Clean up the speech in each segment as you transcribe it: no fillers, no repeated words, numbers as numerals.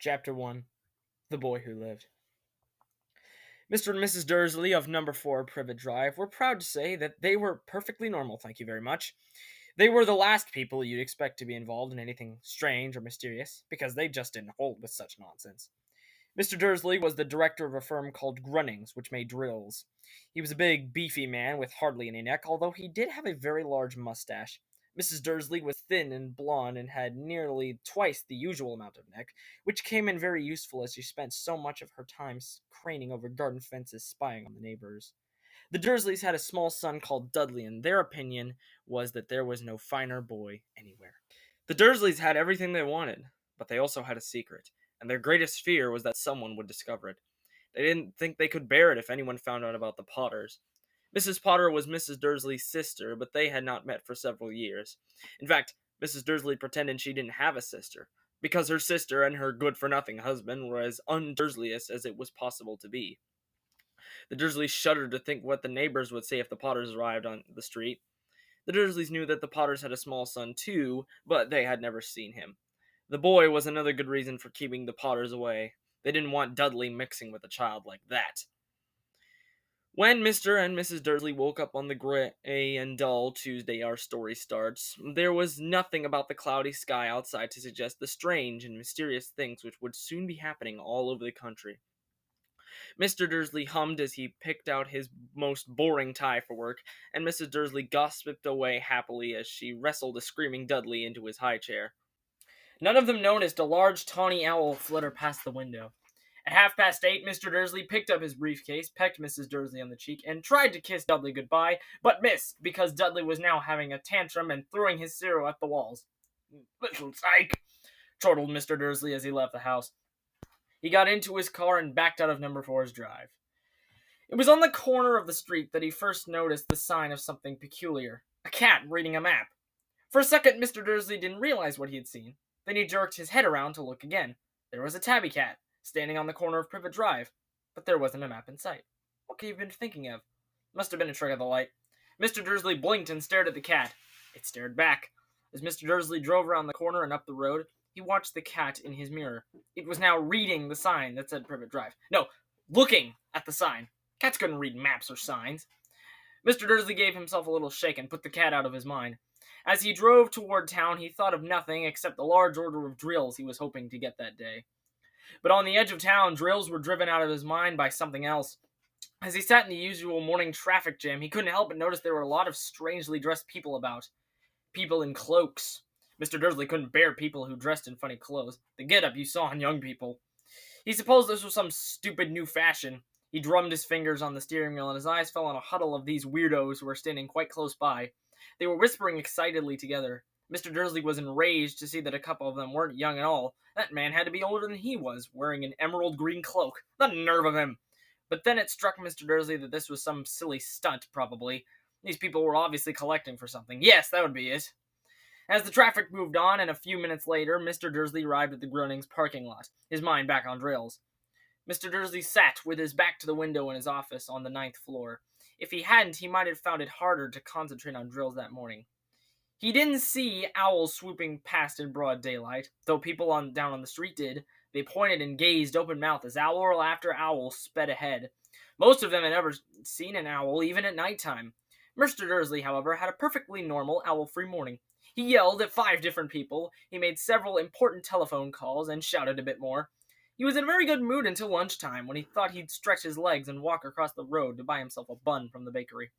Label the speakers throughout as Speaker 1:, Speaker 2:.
Speaker 1: Chapter 1 The Boy Who Lived. Mr. and Mrs. Dursley of number 4 Privet Drive were proud to say that they were perfectly normal, thank you very much. They were the last people you'd expect to be involved in anything strange or mysterious, because they just didn't hold with such nonsense. Mr. Dursley was the director of a firm called Grunnings, which made drills. He was a big, beefy man with hardly any neck, although he did have a very large mustache. Mrs. Dursley was thin and blonde and had nearly twice the usual amount of neck, which came in very useful as she spent so much of her time craning over garden fences spying on the neighbors. The Dursleys had a small son called Dudley, and their opinion was that there was no finer boy anywhere. The Dursleys had everything they wanted, but they also had a secret, and their greatest fear was that someone would discover it. They didn't think they could bear it if anyone found out about the Potters. Mrs. Potter was Mrs. Dursley's sister, but they had not met for several years. In fact, Mrs. Dursley pretended she didn't have a sister, because her sister and her good-for-nothing husband were as un-Dursleyish as it was possible to be. The Dursleys shuddered to think what the neighbors would say if the Potters arrived on the street. The Dursleys knew that the Potters had a small son too, but they had never seen him. The boy was another good reason for keeping the Potters away. They didn't want Dudley mixing with a child like that. When Mr. and Mrs. Dursley woke up on the gray and dull Tuesday our story starts, there was nothing about the cloudy sky outside to suggest the strange and mysterious things which would soon be happening all over the country. Mr. Dursley hummed as he picked out his most boring tie for work, and Mrs. Dursley gossiped away happily as she wrestled a screaming Dudley into his high chair. None of them noticed a large tawny owl flutter past the window. At 8:30, Mr. Dursley picked up his briefcase, pecked Mrs. Dursley on the cheek, and tried to kiss Dudley goodbye, but missed, because Dudley was now having a tantrum and throwing his cereal at the walls. "Little tyke," chortled Mr. Dursley as he left the house. He got into his car and backed out of number 4's drive. It was on the corner of the street that he first noticed the sign of something peculiar. A cat reading a map. For a second, Mr. Dursley didn't realize what he had seen. Then he jerked his head around to look again. There was a tabby cat, standing on the corner of Privet Drive, but there wasn't a map in sight. What could he have been thinking of? Must have been a trick of the light. Mr. Dursley blinked and stared at the cat. It stared back. As Mr. Dursley drove around the corner and up the road, he watched the cat in his mirror. It was now reading the sign that said Privet Drive. No, looking at the sign. Cats couldn't read maps or signs. Mr. Dursley gave himself a little shake and put the cat out of his mind. As he drove toward town, he thought of nothing except the large order of drills he was hoping to get that day. But on the edge of town, drills were driven out of his mind by something else. As he sat in the usual morning traffic jam, he couldn't help but notice there were a lot of strangely dressed people about. People in cloaks. Mr. Dursley couldn't bear people who dressed in funny clothes. The get-up you saw on young people. He supposed this was some stupid new fashion. He drummed his fingers on the steering wheel, and his eyes fell on a huddle of these weirdos who were standing quite close by. They were whispering excitedly together. Mr. Dursley was enraged to see that a couple of them weren't young at all. That man had to be older than he was, wearing an emerald green cloak. The nerve of him! But then it struck Mr. Dursley that this was some silly stunt, probably. These people were obviously collecting for something. Yes, that would be it. As the traffic moved on, and a few minutes later, Mr. Dursley arrived at the Grunnings parking lot, his mind back on drills. Mr. Dursley sat with his back to the window in his office on the 9th floor. If he hadn't, he might have found it harder to concentrate on drills that morning. He didn't see owls swooping past in broad daylight, though people down on the street did. They pointed and gazed open-mouthed as owl after owl sped ahead. Most of them had never seen an owl, even at nighttime. Mr. Dursley, however, had a perfectly normal, owl-free morning. He yelled at 5 different people, he made several important telephone calls, and shouted a bit more. He was in a very good mood until lunchtime, when he thought he'd stretch his legs and walk across the road to buy himself a bun from the bakery.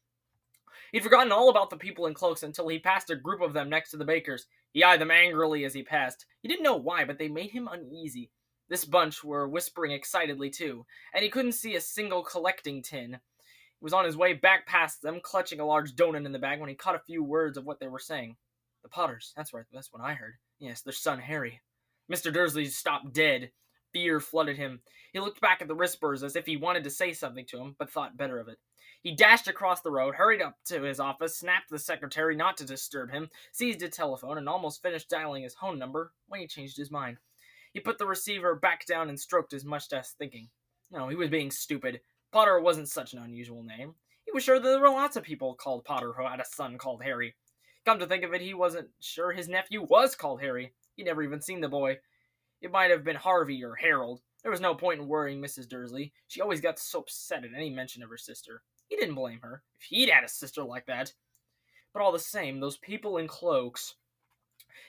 Speaker 1: He'd forgotten all about the people in cloaks until he passed a group of them next to the baker's. He eyed them angrily as he passed. He didn't know why, but they made him uneasy. This bunch were whispering excitedly, too, and he couldn't see a single collecting tin. He was on his way back past them, clutching a large donut in the bag, when he caught a few words of what they were saying. The Potters, that's right, that's what I heard. Yes, their son Harry. Mr. Dursley stopped dead. Fear flooded him. He looked back at the whisperers as if he wanted to say something to him, but thought better of it. He dashed across the road, hurried up to his office, snapped the secretary not to disturb him, seized a telephone, and almost finished dialing his home number when he changed his mind. He put the receiver back down and stroked his mustache, thinking. No, he was being stupid. Potter wasn't such an unusual name. He was sure that there were lots of people called Potter who had a son called Harry. Come to think of it, he wasn't sure his nephew was called Harry. He'd never even seen the boy. It might have been Harvey or Harold. There was no point in worrying Mrs. Dursley. She always got so upset at any mention of her sister. He didn't blame her, if he'd had a sister like that. But all the same, those people in cloaks.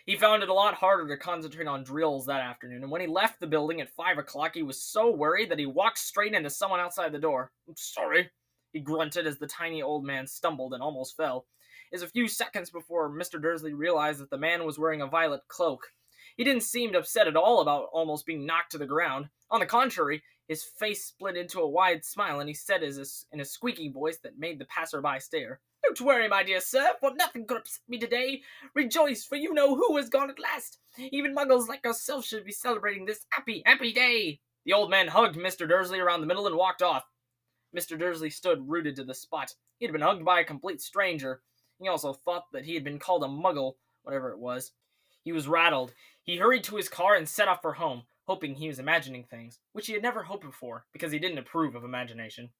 Speaker 1: He found it a lot harder to concentrate on drills that afternoon, and when he left the building at 5 o'clock, he was so worried that he walked straight into someone outside the door. "I'm sorry," he grunted as the tiny old man stumbled and almost fell. It was a few seconds before Mr. Dursley realized that the man was wearing a violet cloak. He didn't seem upset at all about almost being knocked to the ground. On the contrary, his face split into a wide smile, and he said in a squeaky voice that made the passer-by stare, "Don't worry, my dear sir, for nothing could upset me today. Rejoice, for you know who has gone at last. Even muggles like yourself should be celebrating this happy, happy day." The old man hugged Mr. Dursley around the middle and walked off. Mr. Dursley stood rooted to the spot. He had been hugged by a complete stranger. He also thought that he had been called a muggle, whatever it was. He was rattled. He hurried to his car and set off for home, hoping he was imagining things, which he had never hoped before, because he didn't approve of imagination.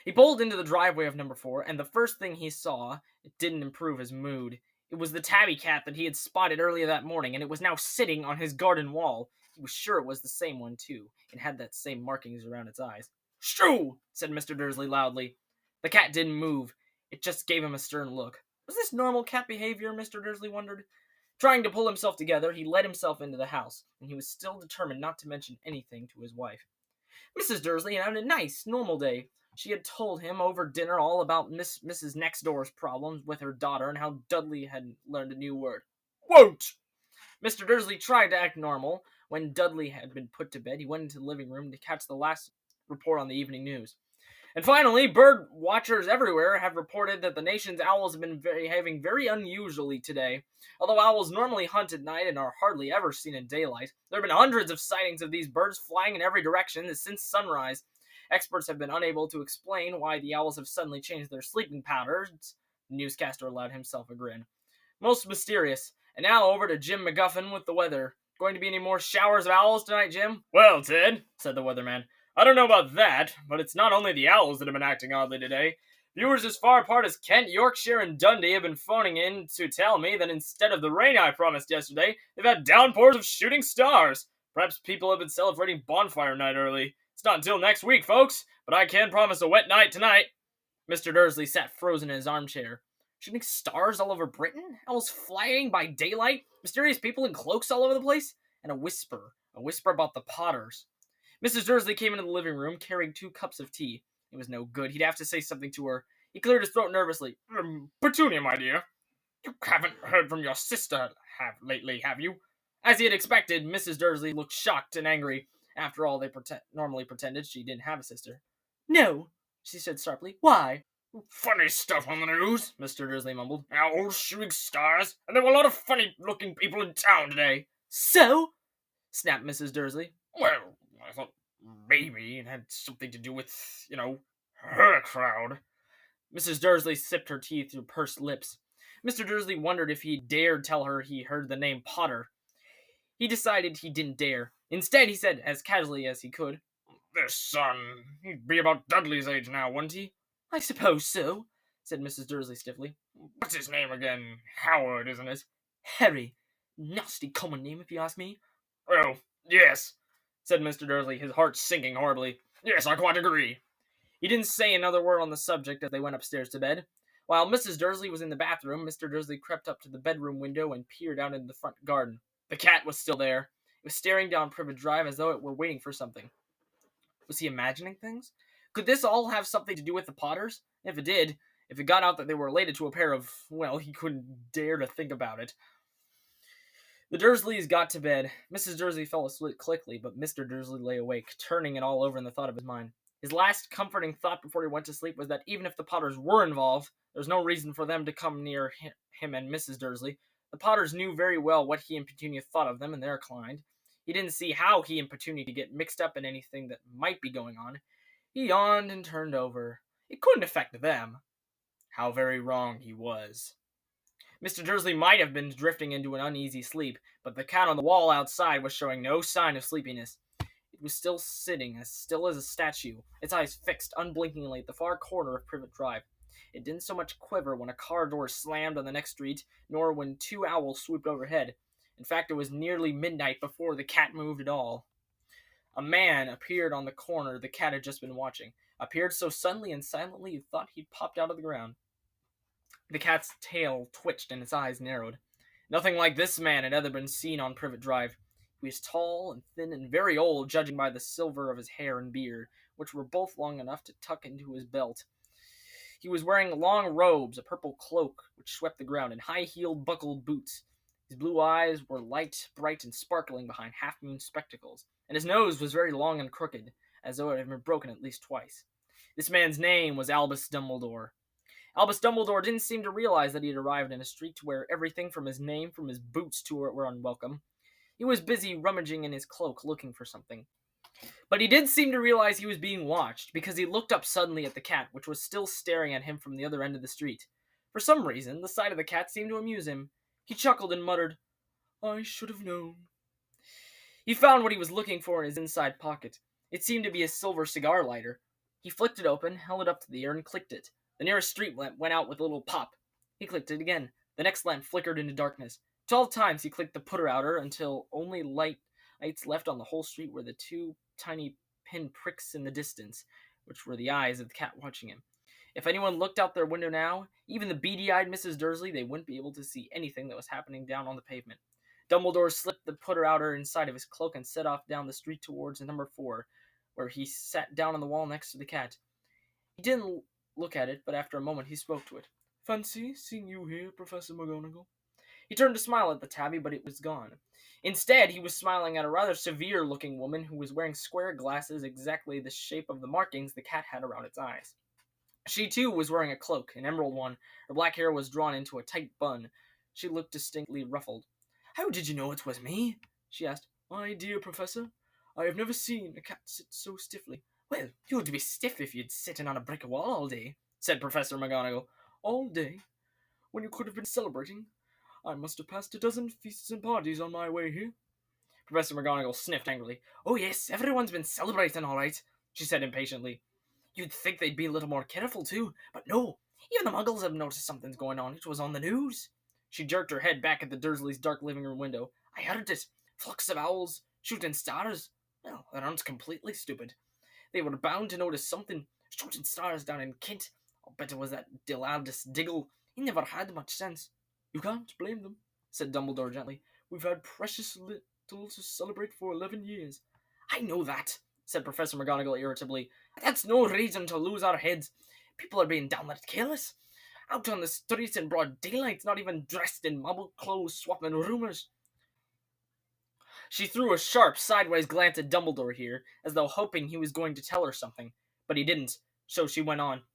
Speaker 1: He pulled into the driveway of number 4, and the first thing he saw, it didn't improve his mood. It was the tabby cat that he had spotted earlier that morning, and it was now sitting on his garden wall. He was sure it was the same one, too, and had that same markings around its eyes. "Shoo!" said Mr. Dursley loudly. The cat didn't move. It just gave him a stern look. Was this normal cat behavior, Mr. Dursley wondered? Trying to pull himself together, he let himself into the house, and he was still determined not to mention anything to his wife. Mrs. Dursley had a nice, normal day. She had told him over dinner all about Mrs. Next Door's problems with her daughter and how Dudley had learned a new word. "Won't!" Mr. Dursley tried to act normal. When Dudley had been put to bed, he went into the living room to catch the last report on the evening news. And finally, bird watchers everywhere have reported that the nation's owls have been behaving very unusually today. Although owls normally hunt at night and are hardly ever seen in daylight, there have been hundreds of sightings of these birds flying in every direction since sunrise. Experts have been unable to explain why the owls have suddenly changed their sleeping patterns. The newscaster allowed himself a grin. Most mysterious. And now over to Jim McGuffin with the weather. Going to be any more showers of owls tonight, Jim? "Well, Ted," said the weatherman, "I don't know about that, but it's not only the owls that have been acting oddly today. Viewers as far apart as Kent, Yorkshire, and Dundee have been phoning in to tell me that instead of the rain I promised yesterday, they've had downpours of shooting stars. Perhaps people have been celebrating bonfire night early. It's not until next week, folks, but I can promise a wet night tonight." Mr. Dursley sat frozen in his armchair. Shooting stars all over Britain? Owls flying by daylight? Mysterious people in cloaks all over the place? And a whisper about the Potters. Mrs. Dursley came into the living room carrying 2 cups of tea. It was no good. He'd have to say something to her. He cleared his throat nervously. "Petunia, my dear, you haven't heard from your sister lately, have you?" As he had expected, Mrs. Dursley looked shocked and angry. After all, they normally pretended she didn't have a sister. "No," she said sharply. "Why?" "Funny stuff on the news," Mr. Dursley mumbled. "Owls shooting stars, and there were a lot of funny-looking people in town today." "So?" snapped Mrs. Dursley. "Well, I thought maybe it had something to do with, her crowd." Mrs. Dursley sipped her tea through pursed lips. Mr. Dursley wondered if he dared tell her he heard the name Potter. He decided he didn't dare. Instead, he said, as casually as he could, "Their son, he'd be about Dudley's age now, wouldn't he?" "I suppose so," said Mrs. Dursley stiffly. "What's his name again? Howard, isn't it?" "Harry. Nasty common name, if you ask me." "Oh, yes," said Mr. Dursley, his heart sinking horribly. "Yes, I quite agree." He didn't say another word on the subject as they went upstairs to bed. While Mrs. Dursley was in the bathroom, Mr. Dursley crept up to the bedroom window and peered out into the front garden. The cat was still there. It was staring down Privet Drive as though it were waiting for something. Was he imagining things? Could this all have something to do with the Potters? If it did, if it got out that they were related to a pair of, well, he couldn't dare to think about it. The Dursleys got to bed. Mrs. Dursley fell asleep quickly, but Mr. Dursley lay awake, turning it all over in the thought of his mind. His last comforting thought before he went to sleep was that even if the Potters were involved, there was no reason for them to come near him and Mrs. Dursley. The Potters knew very well what he and Petunia thought of them, and they're inclined. He didn't see how he and Petunia could get mixed up in anything that might be going on. He yawned and turned over. It couldn't affect them. How very wrong he was. Mr. Dursley might have been drifting into an uneasy sleep, but the cat on the wall outside was showing no sign of sleepiness. It was still sitting, as still as a statue, its eyes fixed unblinkingly at the far corner of Privet Drive. It didn't so much quiver when a car door slammed on the next street, nor when 2 owls swooped overhead. In fact, it was nearly midnight before the cat moved at all. A man appeared on the corner the cat had just been watching. Appeared so suddenly and silently you thought he'd popped out of the ground. The cat's tail twitched and its eyes narrowed. Nothing like this man had ever been seen on Privet Drive. He was tall and thin and very old, judging by the silver of his hair and beard, which were both long enough to tuck into his belt. He was wearing long robes, a purple cloak which swept the ground, and high-heeled buckled boots. His blue eyes were light, bright, and sparkling behind half-moon spectacles, and his nose was very long and crooked, as though it had been broken at least twice. This man's name was Albus Dumbledore. Albus Dumbledore didn't seem to realize that he had arrived in a street where everything from his name, from his boots to it, were unwelcome. He was busy rummaging in his cloak, looking for something. But he did seem to realize he was being watched, because he looked up suddenly at the cat, which was still staring at him from the other end of the street. For some reason, the sight of the cat seemed to amuse him. He chuckled and muttered, "I should have known." He found what he was looking for in his inside pocket. It seemed to be a silver cigar lighter. He flicked it open, held it up to the air, and clicked it. The nearest street lamp went out with a little pop. He clicked it again. The next lamp flickered into darkness. 12 times he clicked the putter-outer until only lights left on the whole street were the two tiny pin pricks in the distance, which were the eyes of the cat watching him. If anyone looked out their window now, even the beady-eyed Mrs. Dursley, they wouldn't be able to see anything that was happening down on the pavement. Dumbledore slipped the putter-outer inside of his cloak and set off down the street towards number 4, where he sat down on the wall next to the cat. He didn't look at it, but after a moment he spoke to it. "Fancy seeing you here, Professor McGonagall." He turned to smile at the tabby, but it was gone. Instead, he was smiling at a rather severe-looking woman who was wearing square glasses exactly the shape of the markings the cat had around its eyes. She, too, was wearing a cloak, an emerald one. Her black hair was drawn into a tight bun. She looked distinctly ruffled. "How did you know it was me?" she asked. "My dear Professor, I have never seen a cat sit so stiffly." "Well, you'd be stiff if you'd sitting on a brick wall all day," said Professor McGonagall. "All day? When you could have been celebrating? I must have passed a dozen feasts and parties on my way here." Professor McGonagall sniffed angrily. "Oh yes, everyone's been celebrating all right," she said impatiently. "You'd think they'd be a little more careful too, but no. Even the Muggles have noticed something's going on. It was on the news." She jerked her head back at the Dursleys' dark living room window. "I heard it. Flocks of owls, shooting stars. Well, that aren't completely stupid. They were bound to notice something. Shooting stars down in Kent. I'll bet it was that Aldous Diggle. He never had much sense." "You can't blame them," said Dumbledore gently. "We've had precious little to celebrate for 11 years. "I know that," said Professor McGonagall irritably. "But that's no reason to lose our heads. People are being downright careless. Out on the streets in broad daylight, not even dressed in muggle clothes, swapping rumours." She threw a sharp, sideways glance at Dumbledore here, as though hoping he was going to tell her something. But he didn't, so she went on.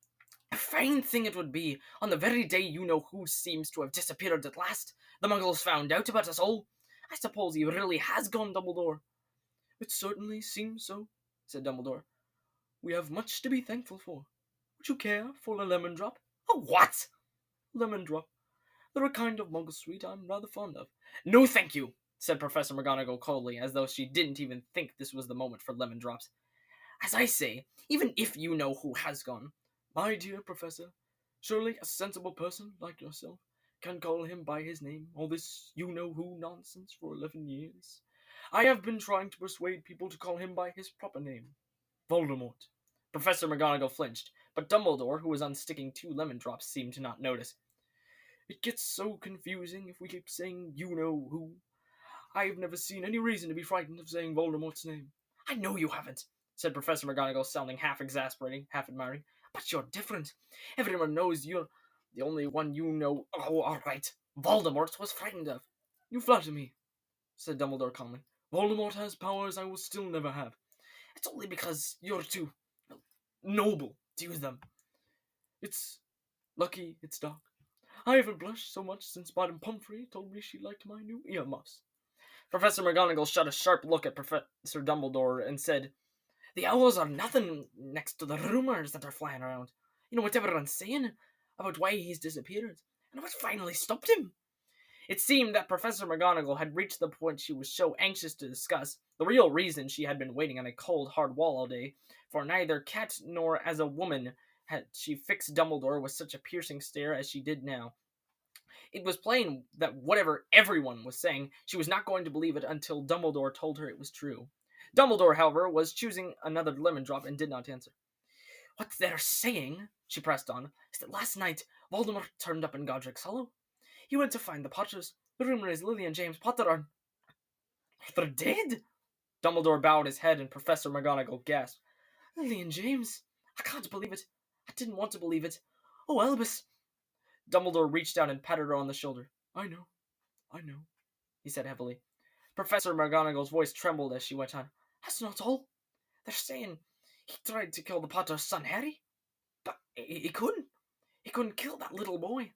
Speaker 1: "A fine thing it would be, on the very day you know who seems to have disappeared at last. The Muggles found out about us all. I suppose he really has gone, Dumbledore." "It certainly seems so," said Dumbledore. "We have much to be thankful for. Would you care for a lemon drop?" "A what?" "Lemon drop. They're a kind of Muggle sweet I'm rather fond of." "No, thank you," said Professor McGonagall coldly, as though she didn't even think this was the moment for lemon drops. "As I say, even if you know who has gone—" "My dear Professor, surely a sensible person like yourself can call him by his name, all this you-know-who nonsense for 11 years. I have been trying to persuade people to call him by his proper name. Voldemort." Professor McGonagall flinched, but Dumbledore, who was unsticking 2 lemon drops, seemed to not notice. "It gets so confusing if we keep saying you-know-who. I've never seen any reason to be frightened of saying Voldemort's name." "I know you haven't," said Professor McGonagall, sounding half exasperating, half admiring. "But you're different. Everyone knows you're the only one you know. Oh, all right. Voldemort was frightened of." "You flatter me," said Dumbledore calmly. "Voldemort has powers I will still never have. It's only because you're too noble to use them. It's lucky it's dark. I haven't blushed so much since Madame Pomfrey told me she liked my new earmuffs." Professor McGonagall shot a sharp look at Professor Dumbledore and said, "The owls are nothing next to the rumours that are flying around. You know what everyone's saying about why he's disappeared, and what finally stopped him." It seemed that Professor McGonagall had reached the point she was so anxious to discuss, the real reason she had been waiting on a cold, hard wall all day, for neither cat nor as a woman had she fixed Dumbledore with such a piercing stare as she did now. It was plain that whatever everyone was saying, she was not going to believe it until Dumbledore told her it was true. Dumbledore, however, was choosing another lemon drop and did not answer. What they're saying, she pressed on, is that last night Voldemort turned up in Godric's Hollow. He went to find the Potters. The rumor is Lily and James Potter are... They're dead? Dumbledore bowed his head and Professor McGonagall gasped. Lily and James? I can't believe it. I didn't want to believe it. Oh, Albus. Dumbledore reached out and patted her on the shoulder. I know, he said heavily. Professor McGonagall's voice trembled as she went on. That's not all. They're saying he tried to kill the Potter's son, Harry. But he couldn't. He couldn't kill that little boy.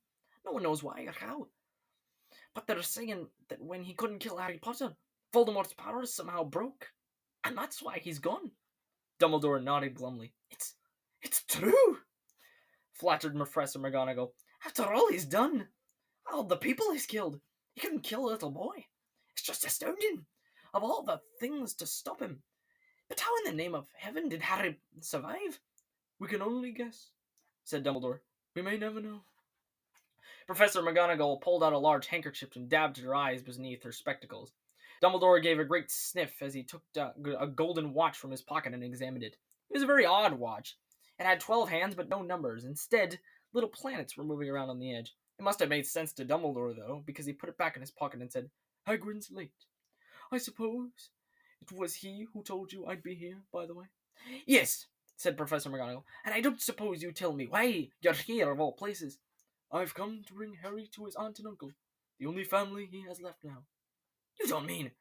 Speaker 1: No one knows why or how. But they're saying that when he couldn't kill Harry Potter, Voldemort's powers somehow broke. And that's why he's gone. Dumbledore nodded glumly. It's true, flattered Professor McGonagall. After all he's done, all the people he's killed, he couldn't kill a little boy. It's just astounding. Of all the things to stop him. But how in the name of heaven did Harry survive? We can only guess, said Dumbledore. We may never know. Professor McGonagall pulled out a large handkerchief and dabbed her eyes beneath her spectacles. Dumbledore gave a great sniff as he took a golden watch from his pocket and examined it. It was a very odd watch. It had 12 hands but no numbers. Instead, little planets were moving around on the edge. It must have made sense to Dumbledore, though, because he put it back in his pocket and said, Hagrid's late. I suppose it was he who told you I'd be here, by the way? Yes, said Professor McGonagall, and I don't suppose you tell me why you're here of all places. I've come to bring Harry to his aunt and uncle, the only family he has left now. You don't mean...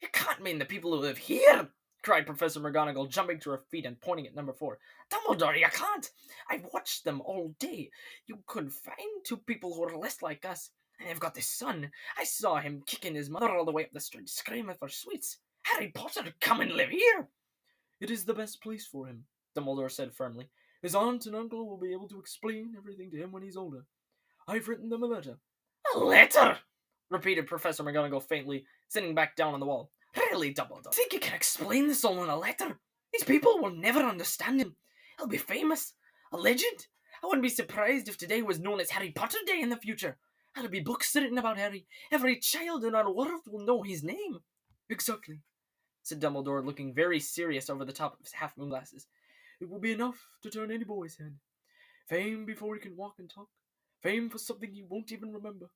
Speaker 1: You can't mean the people who live here, cried Professor McGonagall, jumping to her feet and pointing at number 4. Dumbledore, you can't! I've watched them all day. You couldn't find 2 people who are less like us. And they've got this son. I saw him kicking his mother all the way up the street, screaming for sweets. Harry Potter, come and live here! It is the best place for him, Dumbledore said firmly. His aunt and uncle will be able to explain everything to him when he's older. I've written them a letter. A letter? Repeated Professor McGonagall faintly, sitting back down on the wall. Really, Dumbledore? Think you can explain this all in a letter? These people will never understand him. He'll be famous. A legend. I wouldn't be surprised if today was known as Harry Potter Day in the future. There'll be books written about Harry. Every child in our world will know his name. Exactly, said Dumbledore, looking very serious over the top of his half-moon glasses. It will be enough to turn any boy's head. Fame before he can walk and talk. Fame for something he won't even remember.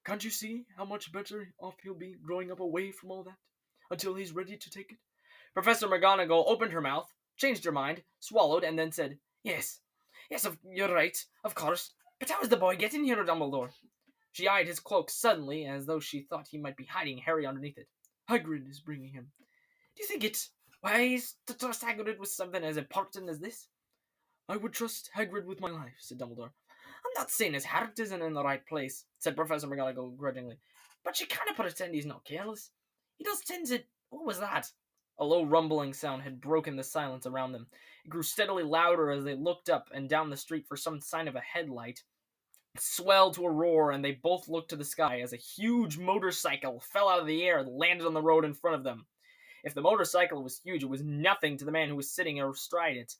Speaker 1: Can't you see how much better off he'll be growing up away from all that, until he's ready to take it? Professor McGonagall opened her mouth, changed her mind, swallowed, and then said, Yes, you're right, of course. But how is the boy getting here, Dumbledore? She eyed his cloak suddenly, as though she thought he might be hiding Harry underneath it. Hagrid is bringing him. Do you think it's wise to trust Hagrid with something as important as this? I would trust Hagrid with my life, said Dumbledore. I'm not saying his heart isn't in the right place, said Professor McGonagall grudgingly. But you can't pretend he's not careless. He does tend to... What was that? A low rumbling sound had broken the silence around them. It grew steadily louder as they looked up and down the street for some sign of a headlight. It swelled to a roar, and they both looked to the sky as a huge motorcycle fell out of the air and landed on the road in front of them. If the motorcycle was huge, it was nothing to the man who was sitting astride it.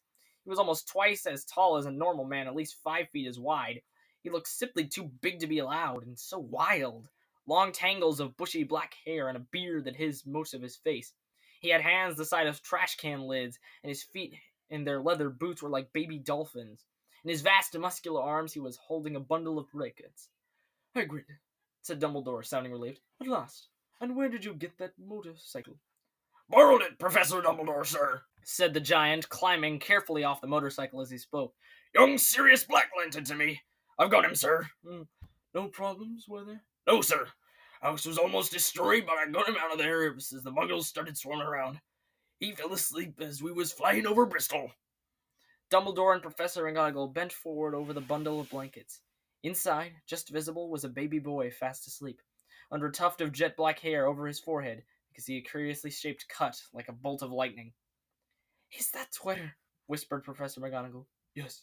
Speaker 1: He was almost twice as tall as a normal man, at least 5 feet as wide. He looked simply too big to be allowed, and so wild. Long tangles of bushy black hair and a beard that hid most of his face. He had hands the size of trash can lids, and his feet in their leather boots were like baby dolphins. In his vast muscular arms he was holding a bundle of blankets. Hagrid, said Dumbledore, sounding relieved. At last. And where did you get that motorcycle? Borrowed it, Professor Dumbledore, sir, said the giant, climbing carefully off the motorcycle as he spoke. Young Sirius Black lent it to me. I've got him, sir. No problems, were there? No, sir. House was almost destroyed, but I got him out of there as the muggles started swarming around. He fell asleep as we was flying over Bristol. Dumbledore and Professor McGonagall bent forward over the bundle of blankets. Inside, just visible, was a baby boy fast asleep, under a tuft of jet black hair over his forehead, because he had a curiously shaped cut like a bolt of lightning. Is that where? Whispered Professor McGonagall. Yes,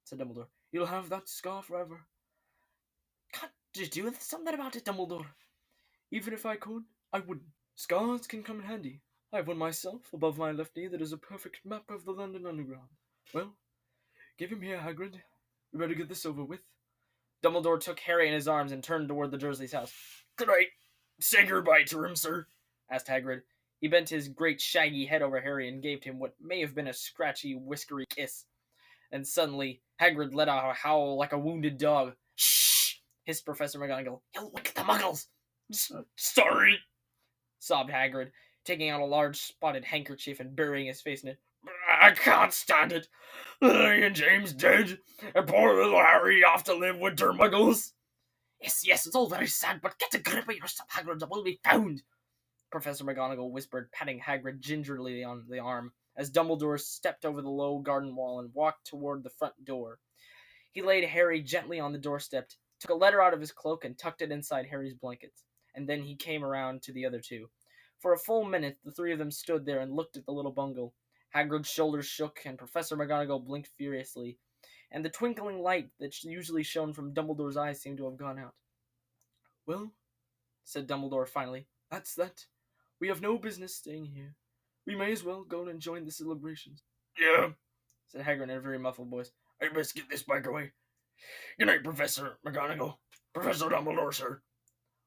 Speaker 1: said Dumbledore. You'll have that scar forever. Can't you do something about it, Dumbledore? Even if I could, I wouldn't. Scars can come in handy. I have one myself, above my left knee, that is a perfect map of the London Underground. Well, give him here, Hagrid. We better get this over with. Dumbledore took Harry in his arms and turned toward the Dursleys' house. "Could I say goodbye to him, sir?" asked Hagrid. He bent his great shaggy head over Harry and gave him what may have been a scratchy, whiskery kiss. And suddenly, Hagrid let out a howl like a wounded dog. "Shh!" hissed Professor McGonagall. "You'll wake the Muggles." "Sorry," sobbed Hagrid, taking out a large spotted handkerchief and burying his face in it. "I can't stand it. Lily and James dead, and poor little Harry off to live with der Muggles." Yes, it's all very sad, but get a grip of yourself, Hagrid, it will be found," Professor McGonagall whispered, patting Hagrid gingerly on the arm, as Dumbledore stepped over the low garden wall and walked toward the front door. He laid Harry gently on the doorstep, took a letter out of his cloak and tucked it inside Harry's blankets, and then he came around to the other two. For a full minute, the three of them stood there and looked at the little bungalow. Hagrid's shoulders shook, and Professor McGonagall blinked furiously, and the twinkling light that usually shone from Dumbledore's eyes seemed to have gone out. "Well," said Dumbledore finally, "that's that. We have no business staying here. We may as well go and join the celebrations." "Yeah," said Hagrid in a very muffled voice. "I best get this bike away. Good night, Professor McGonagall. Professor Dumbledore, sir."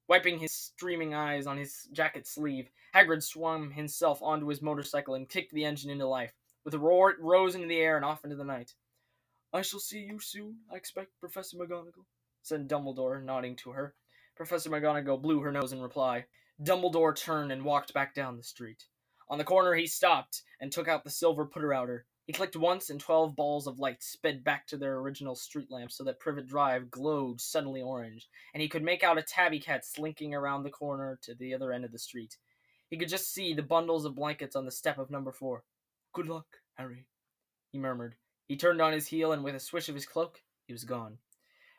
Speaker 1: Wiping his streaming eyes on his jacket sleeve, Hagrid swung himself onto his motorcycle and kicked the engine into life. With a roar, it rose into the air and off into the night. "I shall see you soon, I expect, Professor McGonagall," said Dumbledore, nodding to her. Professor McGonagall blew her nose in reply. Dumbledore turned and walked back down the street. On the corner he stopped and took out the silver putter-outer. He clicked once and 12 balls of light sped back to their original street lamps so that Privet Drive glowed suddenly orange, and he could make out a tabby cat slinking around the corner to the other end of the street. He could just see the bundles of blankets on the step of number 4. "Good luck, Harry," he murmured. He turned on his heel, and with a swish of his cloak, he was gone.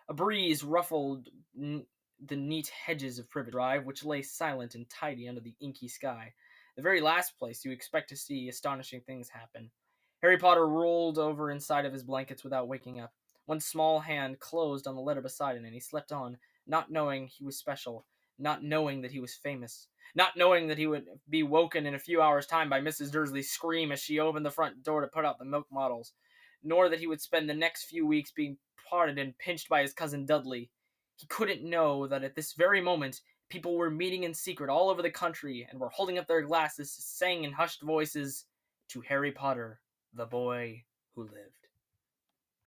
Speaker 1: A breeze ruffled the neat hedges of Privet Drive, which lay silent and tidy under the inky sky, the very last place you expect to see astonishing things happen. Harry Potter rolled over inside of his blankets without waking up. One small hand closed on the letter beside him, and he slept on, not knowing he was special, not knowing that he was famous, not knowing that he would be woken in a few hours' time by Mrs. Dursley's scream as she opened the front door to put out the milk models, nor that he would spend the next few weeks being prodded and pinched by his cousin Dudley. He couldn't know that at this very moment, people were meeting in secret all over the country and were holding up their glasses, saying in hushed voices, "To Harry Potter, the boy who lived."